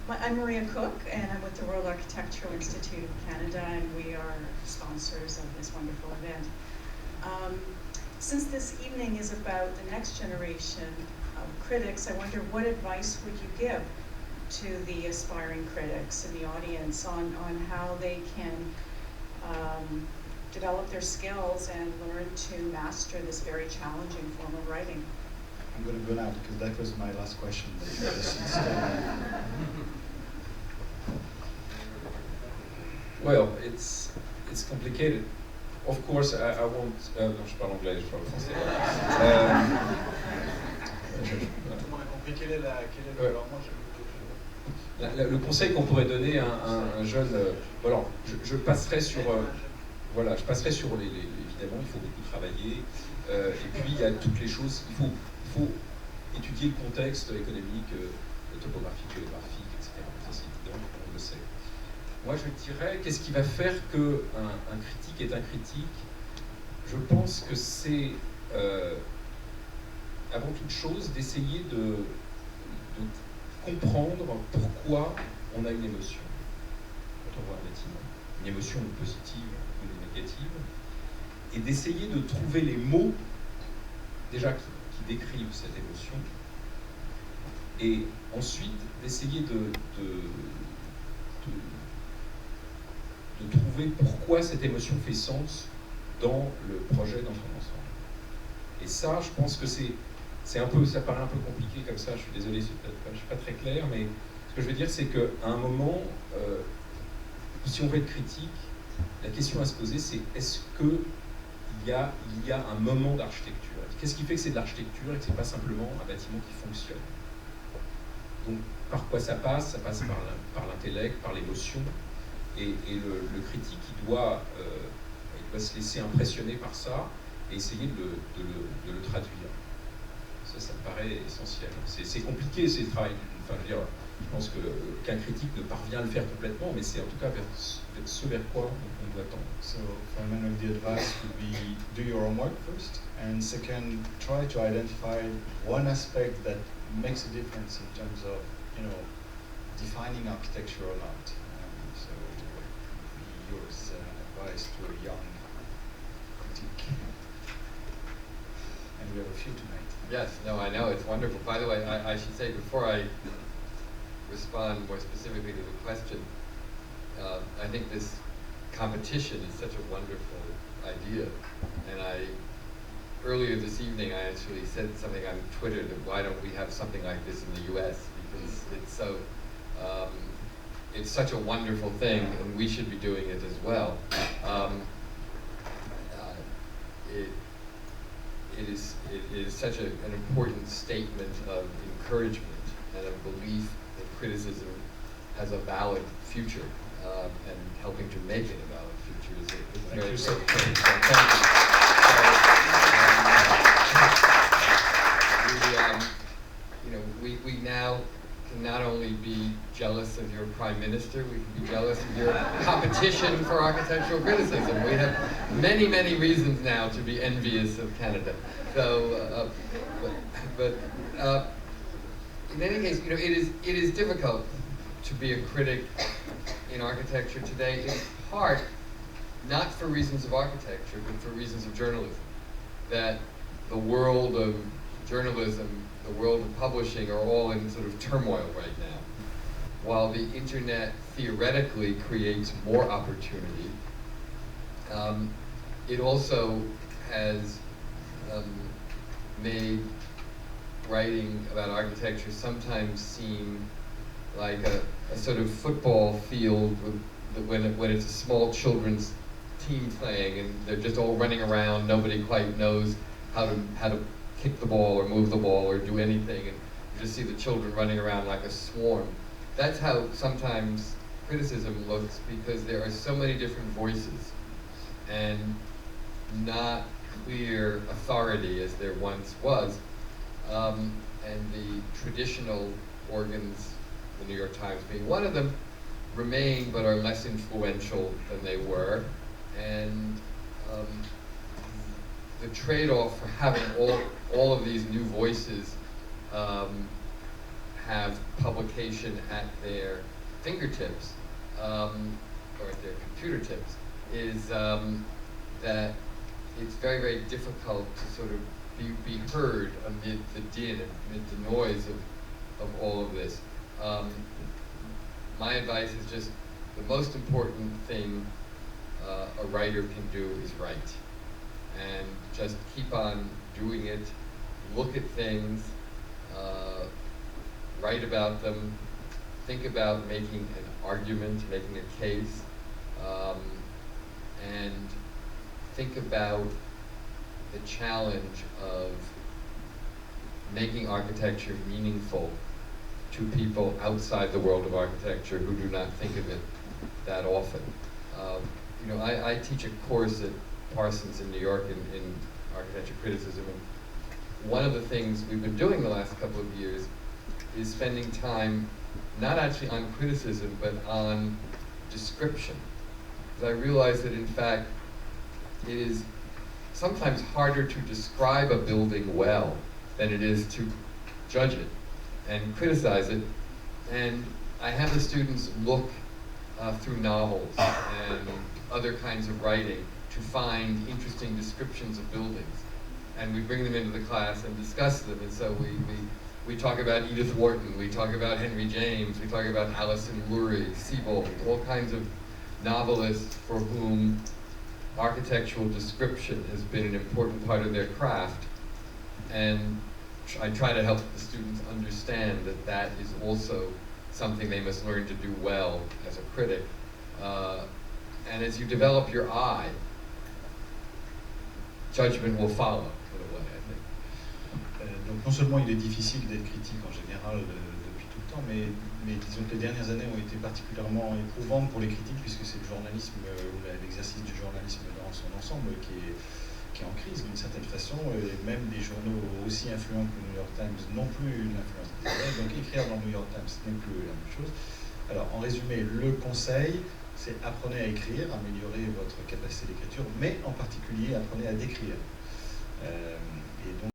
I'm Maria Cook, and I'm with the World Architectural Institute of Canada, and we are sponsors of this wonderful event. Since this evening is about the next generation of critics, I wonder what advice would you give to the aspiring critics in the audience on how they can develop their skills and learn to master this very challenging form of writing? I'm going to go now because that was my last question. Well, it's complicated. Of course, I won't... non, je parle anglais, je parle français. Le conseil qu'on pourrait donner à un jeune... voilà, je passerai sur... voilà, je passerai sur évidemment, il faut beaucoup travailler. Et puis, il y a toutes les choses... Il faut étudier le contexte économique, topographique, géographique, etc. Ça, c'est évident, on le sait. Moi, je dirais, qu'est-ce qui va faire qu'un critique est un critique? Je pense que c'est, avant toute chose, d'essayer de comprendre pourquoi on a une émotion quand on voit un bâtiment. Une émotion positive ou une négative. Et d'essayer de trouver les mots, déjà, qui décrivent cette émotion. Et ensuite, d'essayer de trouver pourquoi cette émotion fait sens dans le projet dans son ensemble. Et ça, je pense que c'est un peu, ça paraît un peu compliqué comme ça, je suis désolé, je ne suis pas très clair, mais ce que je veux dire, c'est qu'à un moment, si on veut être critique, la question à se poser, c'est est-ce qu'il y a un moment d'architecture? Qu'est-ce qui fait que c'est de l'architecture et que ce n'est pas simplement un bâtiment qui fonctionne? Donc, par quoi ça passe? Ça passe par l'intellect, par l'émotion. Et le critique, il doit se laisser impressionner par ça et essayer de le traduire. Ça me paraît essentiel. C'est compliqué, c'est le travail. Enfin, je veux dire, je pense qu'un critique ne parvient à le faire complètement, mais c'est en tout cas vers ce vers quoi on doit tendre. So, for Emmanuel, the advice would be do your homework first, and second, try to identify one aspect that makes a difference in terms of, defining architecture or not. So, yours advice to a young critique. And we have a few tonight. Yes, no, I know, it's wonderful. By the way, I should say, before I respond more specifically to the question, I think this competition is such a wonderful idea. And earlier this evening, I actually said something on Twitter that why don't we have something like this in the US? Because it's so, it's such a wonderful thing, and we should be doing it as well. It is such an important statement of encouragement and of belief that criticism has a valid future, and helping to make it a valid future is very, very important. We now can not only be jealous jealous of your prime minister. We can be jealous of your competition for architectural criticism. We have many, many reasons now to be envious of Canada. So, in any case, you know, it is difficult to be a critic in architecture today, in part not for reasons of architecture, but for reasons of journalism. That the world of journalism, the world of publishing are all in sort of turmoil right now. While the internet theoretically creates more opportunity, it also has made writing about architecture sometimes seem like a sort of football field when it's a small children's team playing and they're just all running around, nobody quite knows how to kick the ball or move the ball or do anything, and you just see the children running around like a swarm. That's how sometimes criticism looks, because there are so many different voices and not clear authority as there once was, and the traditional organs, the New York Times being one of them, remain but are less influential than they were, and the trade-off for having all of these new voices have publication at their fingertips, or at their computer tips, is that it's very, very difficult to sort of be heard amid the din, amid the noise of all of this. My advice is just the most important thing a writer can do is write. And just keep on doing it, look at things, write about them, think about making an argument, making a case, and think about the challenge of making architecture meaningful to people outside the world of architecture who do not think of it that often. You know, I teach a course at Parsons in New York in architecture criticism, and one of the things we've been doing the last couple of years is spending time not actually on criticism but on description. Because I realize that in fact it is sometimes harder to describe a building well than it is to judge it and criticize it. And I have the students look through novels and other kinds of writing to find interesting descriptions of buildings. And we bring them into the class and discuss them. And so we talk about Edith Wharton, we talk about Henry James, we talk about Alison Lurie, Siebold, all kinds of novelists for whom architectural description has been an important part of their craft. And I try to help the students understand that that is also something they must learn to do well as a critic. And as you develop your eye, judgment will follow, in a way, I think. Donc non seulement il est difficile d'être critique en général depuis tout le temps, mais disons que les dernières années ont été particulièrement éprouvantes pour les critiques, puisque c'est le journalisme, ou l'exercice du journalisme dans son ensemble qui est en crise d'une certaine façon, et même des journaux aussi influents que le New York Times n'ont plus une influence titulaire, donc écrire dans le New York Times n'est plus la même chose. Alors en résumé, le conseil, c'est apprenez à écrire, améliorer votre capacité d'écriture, mais en particulier apprenez à décrire. Et donc